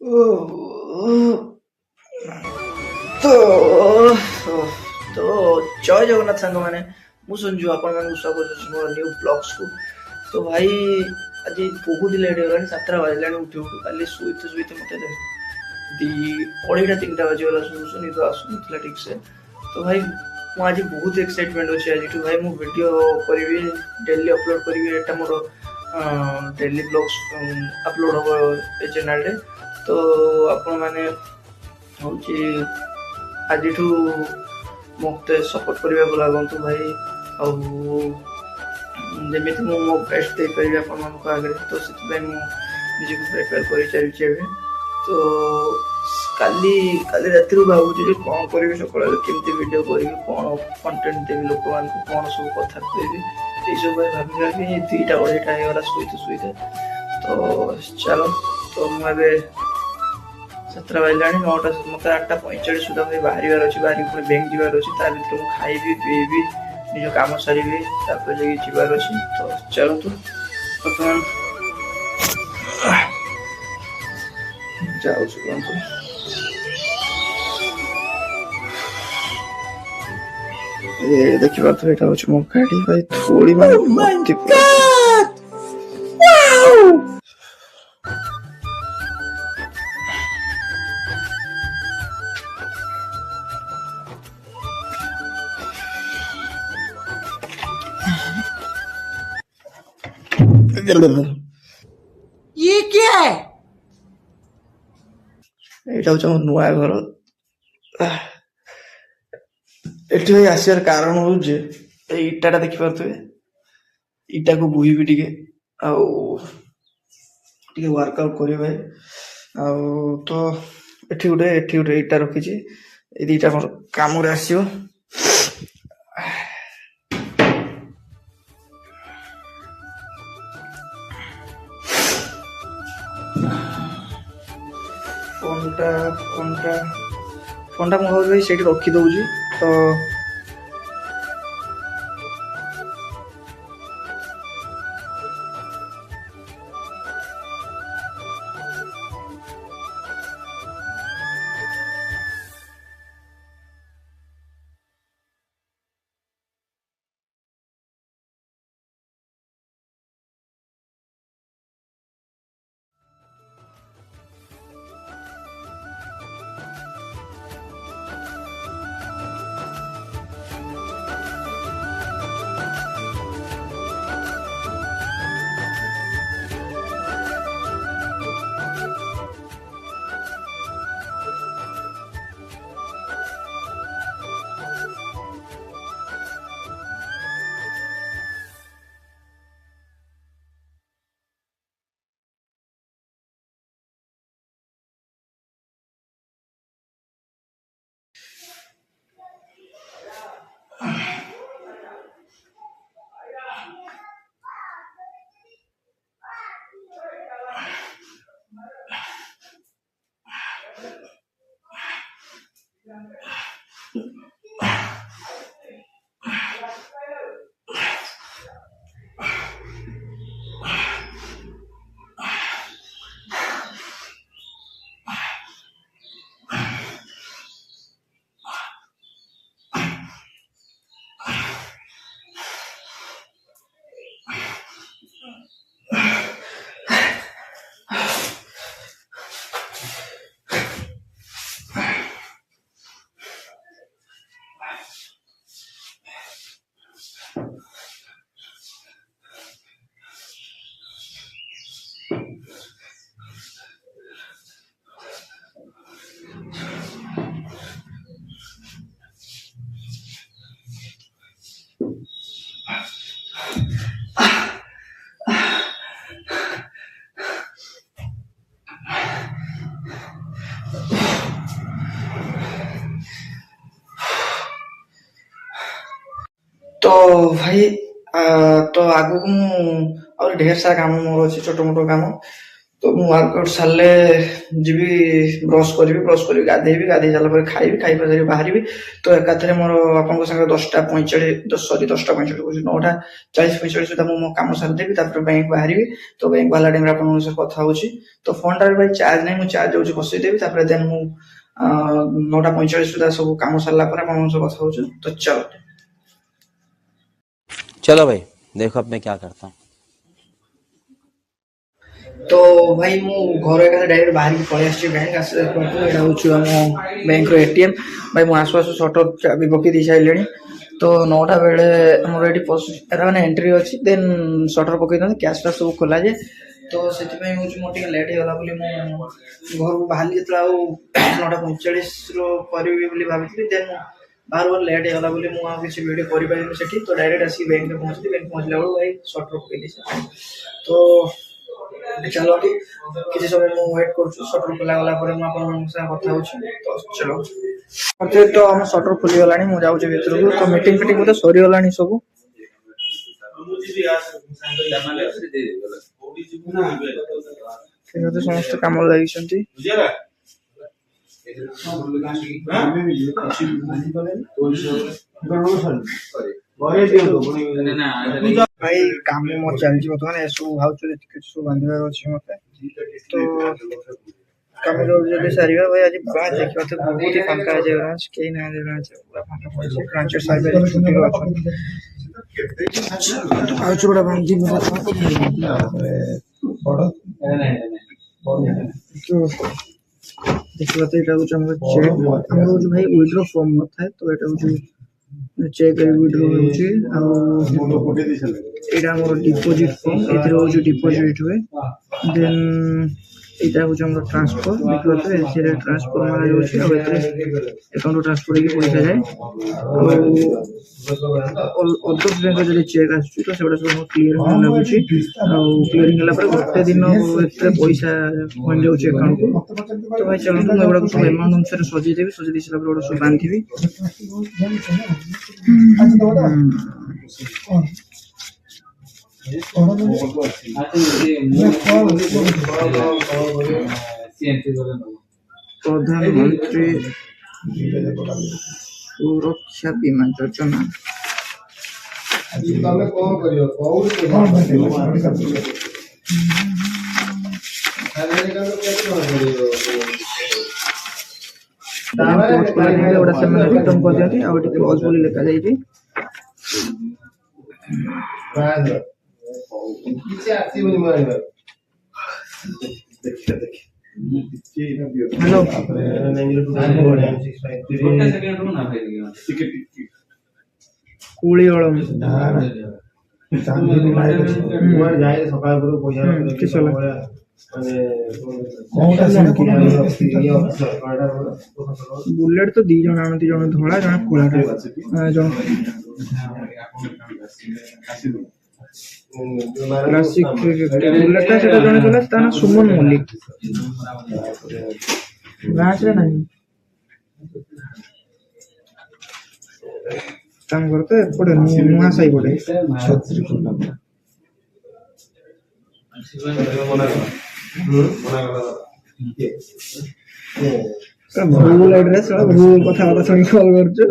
ଓ ତ ତ ଜୟ ଜଗନ୍ନାଥ ସାଙ୍ଗମାନେ, ମୁଁ ସଞ୍ଜୁ, ଆପଣମାନଙ୍କୁ ସ୍ୱାଗତ କରୁଛି ମୋର ନ୍ୟୁ ବ୍ଲଗ୍ସକୁ। ତ ଭାଇ ଆଜି ବହୁତ ଲେଟ୍ ହେଇଗଲାଣି, 7ଟା ବାଜିଲାଣି ଉଠୁ ଉଠୁ। କାଲି ଶୋଇତେ ଶୋଇତେ ମୋତେ ଅଢ଼େଇଟା 3ଟା ବାଜିଗଲା, ଶୋଉ ନିଦ ଆସୁନଥିଲା ଠିକ୍ସେ। ତ ଭାଇ ମୁଁ ଆଜି ବହୁତ ଏକ୍ସାଇଟମେଣ୍ଟ ଅଛି ଆଜିଠୁ। ଭାଇ ମୁଁ ଭିଡ଼ିଓ କରିବି, ଡେଲି ଅପଲୋଡ଼ କରିବି। ଏଇଟା ମୋର ଡେଲି ବ୍ଲଗ୍ସ ଅପଲୋଡ଼ ହେବ ଏ ଚ୍ୟାନେଲରେ। ତ ଆପଣମାନେ ହେଉଛି ଆଜିଠୁ ମୋତେ ସପୋର୍ଟ କରିବାକୁ ଲାଗନ୍ତୁ ଭାଇ। ଆଉ ଯେମିତି ମୁଁ ମୋ ବେଷ୍ଟ ଦେଇପାରିବି ଆପଣମାନଙ୍କ ଆଗରେ, ତ ସେଥିପାଇଁ ମୁଁ ନିଜକୁ ପ୍ରିପେୟାର କରିଚାଲିଛି ଏବେ। ତ କାଲି କାଲି ରାତିରୁ ଭାବୁଛି ଯେ କ'ଣ କରିବି, ସକାଳେ କେମିତି ଭିଡ଼ିଓ କରିବି, କ'ଣ କଣ୍ଟେଣ୍ଟ ଦେବି ଲୋକମାନଙ୍କୁ, କ'ଣ ସବୁ କଥା କହିବି, ଏଇସବୁ ପାଇଁ ଭାବି ଭାବି 2ଟା 2:30 ହେଇଗଲା ଶୋଇତେ ଶୋଇତେ। ତ ଚାଲ, ତ ମୁଁ ଏବେ 7ଟା ବାଜିଲାଣି, 9ଟା ମୋତେ 8ଟା 45 ସୁଦ୍ଧା ଭାଇ ବାହାରିବାର ଅଛି। ବାହାରିକି ପୁଣି ବ୍ୟାଙ୍କ ଯିବାର ଅଛି। ତା ଭିତରେ ମୁଁ ଖାଇବି ପିଇବି, ନିଜ କାମ ସାରିବି, ତାପରେ ଯାଇକି ଯିବାର ଅଛି। ତ ଚାଲନ୍ତୁ ବର୍ତ୍ତମାନ ଯାଉଛି କୁହନ୍ତୁ। ଦେଖିପାରୁଥିବେ ଏଇଟା ହେଉଛି ମୋ ଗାଡ଼ି ଭାଇ। ଥୋଡ଼ି ମାନେ ये क्या है? ଏଇଟା ହେଉଛି ଆମ ନୂଆ ଘର। ଏଠି ଭାଇ ଆସିବାର କାରଣ ହେଉଛି ଏଇ ଇଟାଟା ଦେଖିପାରୁଥିବେ, ଇଟାକୁ ବୋହିବି ଟିକେ, ଆଉ ଟିକେ ୱାର୍କଆଉଟ୍ କରିବି ଭାଇ। ଆଉ ତ ଏଠି ଗୋଟେ ଇଟା ରଖିଛି, ଏ ଦୁଇଟା ମୋର କାମରେ ଆସିବ। ଫୋନ୍ଟା ମୁଁ ଭାବୁଛି ଭାଇ ସେଇଠି ରଖିଦେଉଛି। ତ ତ ଭାଇ ତ ଆଗକୁ ମୁଁ ଆହୁରି ଢେର ସାରା କାମ ମୋର ଅଛି, ଛୋଟ ମୋଟ କାମ। तो ମୁଁ ୱାର୍କଆଉଟ୍ ସାରିଲେ ଯିବି ବ୍ରସ୍ କରିବି ଗାଧେଇବି, ଗାଧେଇ ସାରିଲା ପରେ ଖାଇବି, ଖାଇବା ସାରି ବାହାରିବି। ତ ଏକାଥରେ ମୋର ଆପଣଙ୍କ ସାଙ୍ଗରେ 10:45 କହୁଛି 9:40-45 ସୁଦ୍ଧା ମୁଁ ମୋ କାମ ସାରିଦେବି, ତାପରେ ବ୍ୟାଙ୍କ ବାହାରିବି। ତ ବ୍ୟାଙ୍କ ବାହାରିଲା ଟାଇମରେ ଆପଣଙ୍କ ସହ କଥା ହଉଛି। ତ ଫୋନଟାରେ ଭାଇ ଚାର୍ଜ ନାହିଁ, ମୁଁ ଚାର୍ଜ ଯାଉଛି ବସେଇଦେବି, ତାପରେ ଦେନ୍ ମୁଁ 9:45 ସୁଦ୍ଧା ସବୁ କାମ ସାରିଲା ପରେ ଆପଣଙ୍କ ସହ କଥା ହଉଛି। ତ ଚାଲ। चलो भाई देखो अब मैं क्या करता हूँ। तो भाई ମୁଁ ଘର ଏକାଥରେ ଡାଇରେକ୍ଟ ବାହାରିକି ପଳେଇ ଆସିଛି ବ୍ୟାଙ୍କ ଆସିଲା ପରଠୁ। ଏଇଟା ହେଉଛି ଆମ ବ୍ୟାଙ୍କର ଏଟିଏମ୍। ଭାଇ ମୁଁ ଆସୁ ଆସୁ ସଟର ଚାବି ପକେଇ ଦେଇ ସାରିଲିଣି। ତ 9ଟା ବେଳେ ଆମର ଏଠି ଏଟା ମାନେ ଏଣ୍ଟ୍ରି ଅଛି, ଦେନ୍ ସଟର ପକେଇ ଦିଅନ୍ତି, କ୍ୟାସ୍ ଫ୍ୟାସ୍ ସବୁ ଖୋଲାଯାଏ। ତ ସେଥିପାଇଁ ହେଉଛି ମୋର ଟିକେ ଲେଟ୍ ହେଇଗଲା ବୋଲି ମୁଁ ଘରକୁ ବାହାରିଲି ଯେତେବେଳେ ଆଉ 9:45ରୁ କରିବି ବୋଲି ଭାବିଥିଲି, ଦେନ୍ ବାହାରୁ ଲେଟ୍ ହେଇଗଲା ବୋଲି ମୁଁ ଆଉ କିଛି ଭିଡ଼ିଓ କରିପାରିଲିନି ସେଠି। ତ ଡାଇରେକ୍ଟ ଆସିକି ବ୍ୟାଙ୍କରେ ପହଞ୍ଚିଲି। ବ୍ୟାଙ୍କ ପହଞ୍ଚିଲା ବେଳକୁ ଭାଇ ସଟର ପକେଇ ଦେଇଛି। ତ ଚାଲ କିଛି ସମୟ ମୁଁ ୱେଟ୍ କରୁଛୁ, ସଟର ଖୋଲା ଗଲା ପରେ ମୁଁ ଆପଣଙ୍କ ସାଙ୍ଗେ କଥା ହଉଛି। ତ ଚାଲ ତ ଆମ ସଟର ଖୋଲିଗଲାଣି, ମୁଁ ଯାଉଛି ଭିତରକୁ। ତ ମିଟିଂ ଫିଟିଂ ବୋଧେ ସରିଗଲାଣି ସବୁ। ସମସ୍ତେ କାମରେ ଲାଗିଛନ୍ତି। ଭାଇ କାମ ମୋର ଚାଲିଛି ବର୍ତ୍ତମାନ, ଏସବୁ ଭାଉଚର କିଛି ସବୁ ବାନ୍ଧିବାର ଅଛି ମତେ। ତ କାମ ଜଲ୍ଦି ସାରିବା ଭାଇ। ଆଜି ବ୍ରାଞ୍ଚ ଦେଖିବା ତ ବହୁତ ହି ଫାଙ୍କା ଅଛି, ବ୍ରାଞ୍ଚ କେହି ନାହାନ୍ତି, ବ୍ରାଞ୍ଚ ପୁରା ଫାଙ୍କା ପଡ଼ିଛି। ବ୍ରାଞ୍ଚର ସାଇବର ଛୁଟିରେ ଅଛନ୍ତି। ଭାଉଚର ଗୁଡ଼ା ବାନ୍ଧିବି ଦେଖିବା। ତ ଏଇଟା ହେଉଛି ଆମର ଚେକ୍। ଆମର ହେଉଛି ଭାଇ ୱିଡ୍ର ଫର୍ମ ନଥାଏ, ତ ଏଇଟା ହେଉଛି ଚେକ୍ ୱିଡ୍ର ହେଉଛି। ଆଉ ଏଇଟା ଆମର ଡିପୋଜିଟ୍ ଫର୍ମ, ଏଥିରେ ହେଉଛି ଡିପୋଜିଟ୍ ହୁଏ। ଦେନ୍ ଏଇଟା ହେଉଛି ଆମର ଟ୍ରାନ୍ସଫର, ଦେଖିବା ତ ଏଥିରେ ଟ୍ରାନ୍ସଫର ମାରାଯାଉଛି, ଆଉ ଏଥିରେ ଆକାଉଣ୍ଟରୁ ଟ୍ରାନ୍ସଫର ହେଇକି ପଇସା ଯାଏ। ଆଉ ଅଦର୍ସ ବ୍ୟାଙ୍କର ଯଦି ଚେକ୍ ଆସୁଛି ତ ସେଗୁଡ଼ା ସବୁ କ୍ଲିୟରିଂ ଲାଗୁଛି। ଆଉ କ୍ଲିୟରିଂ ହେଲା ପରେ ଗୋଟେ ଦିନ ଏଥିରେ ପଇସା ପହଞ୍ଚିଯାଉଛି ଆକାଉଣ୍ଟକୁ। ତ ଭାଇ ଚାଲନ୍ତୁ ମୁଁ ଏଗୁଡ଼ାକୁ ସବୁ ଆମାଉଣ୍ଟ ଅନୁସାରେ ସଜେଇ ଦେଇ ସାରିଲା ପରେ ଏଗୁଡ଼ା ସବୁ ବାନ୍ଧିବି। ପ୍ରଧାନମନ୍ତ୍ରୀ ସୁରକ୍ଷା ବୀମା ଯୋଜନା। ଗୋଟେ ସେମାନେ ରିଟର୍ନ କରିଦିଅନ୍ତି, ଆଉ ଏଠି କ୍ଲୋଜ୍ ବୋଲି ଲେଖାଯାଇଛି। ହ୍ୟାଲୋ କୁଳିଅଳମ ବୁଲେଟ ତ ଦି ଜଣ ଆଣନ୍ତି, ଜଣେ ଧଳା ଜଣେ କଳାଟା। କ୍ଲାସିକ ବୁଲେଟଟା ସେଟା ଜଣେ ଚଲା, ତା ନାଁ ସୁମନ ମଲ୍ଲିକ। ବ୍ରାଞ୍ଚରେ ନାହିଁ ତାଙ୍କର, ତ ଏପଟେ ନୂଆ ସାହି ପଟେ। ଭୁଲ ଆଡ୍ରେସ, ଭୁଲ କଥାବାର୍ତ୍ତା ଶୁଣି କଲ୍ କରୁଛୁ।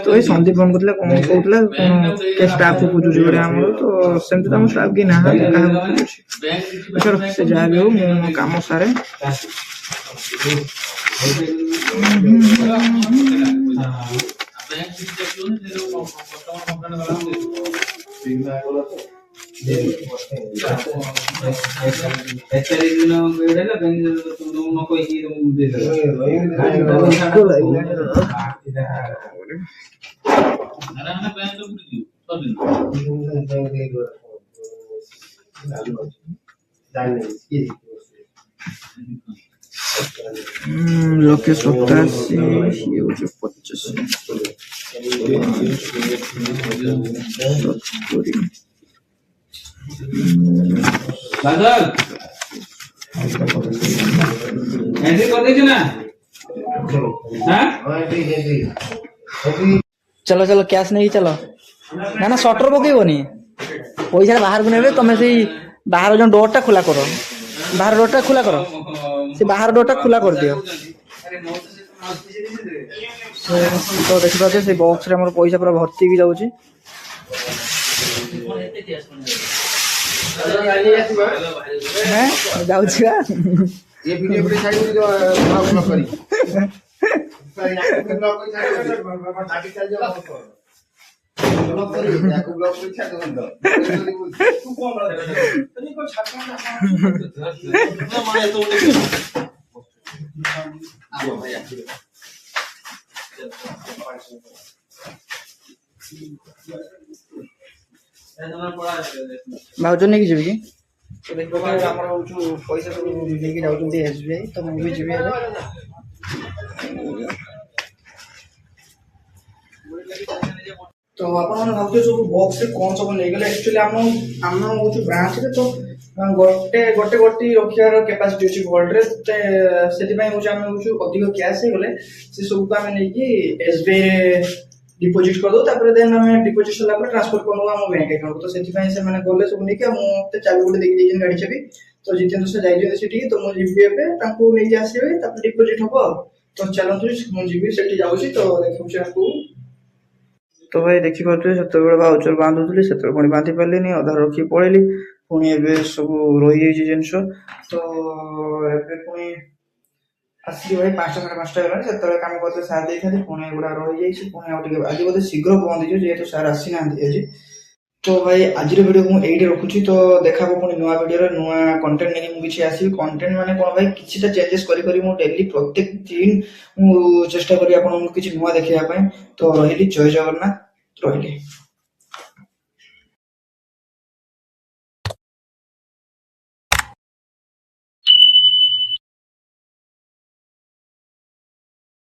ତ ଏଇ ସନ୍ଦୀପ ଫୋନ କରିଥିଲା, କଣ କହୁଥିଲା କଣ କେ ଷ୍ଟାଫ ଖୋଜୁଛି ଗୋଟେ ଆମର। ତ ସେମିତି ତ ଆମ ଷ୍ଟାଫ କି ନାହାନ୍ତି, କାହାକୁ ଖୋଜୁଛି। ସେ ଯାହା ବି ହଉ ମୁଁ ମୋ କାମ ସାରେ। ଲକ୍ଷେ 87 ହେଉଛି 50 चलो चलो कैश नहीं चलो ना ना सटर पकेबनी पैसा बाहर को नेबे तमे से बाहर जो डोर टा खुला करो बाहर डोर टा खुला करो से बाहर डोर टा खुला कर दियो तो देखि पाछे से बॉक्स रे हमर पैसा पूरा भर्ती की जाउची हैं जाउची बा ये वीडियो पे साइड जो ब्लॉग करी ब्लॉग कोई साइड चल जाओ ब्लॉग करी याको ब्लॉग कोई छाड़ दो तू कौन रहा है तनी को छापना ना मारे तो आओ भैया भाउज नहीं जीवी की तो देखो हमर जो पैसा सब लेके जाउछन एसबीआई तो मैं भी जीवी हेले तो आपण भाबते सब बॉक्स रे कोन सब ले गेले एक्चुअली हम जो ब्रांच रे तो गोटे गोटी रखियार कैपेसिटी अछि वर्ल्ड रे सेति पय हम अधिक कैश हे गेले से सब को हम नै कि एसबीआई डिपोजिट कर दो तापर देन हम डिपोजिट सला पर ट्रांसफर करनो हम बैंक अकाउंट तो सेति पय से माने गोले सब नै कि मते चालू गोटे देख देजन गाड़ी छबी तो जितेंद्र से जाई जे सेठी तो मो जीबी पे तांको नै जे आसीबे तापर डिपोजिट होबो तो चलंतु मो जीबी सेठी जाउची तो देखौ छी आपको तो भाई देखी पारे से भाउचर बांधुली से पुणी बांधि पारे अधा रखी पड़ेली पुणी एवं सब रही जिनस तो पुणी आसिक भाई 5टा 5:30 गला से कम करते सार दे था पुणी एगुड़ा रही पुणी आज बोधे शीघ्र बंद हो जेहेतु सार आसी ना आज तो भाई आज वीडियो को ये रखुची तो देखा पुणी नुआ वीडियो नुआ कंटेंट नहीं मुझे आसबि कंटेंट माने कौन भाई किसी चेंजेस करी मु डेली प्रत्येक दिन मु चेष्टा करी आपन किसी नुआ देखिया तो रही जय जगन्नाथ रही।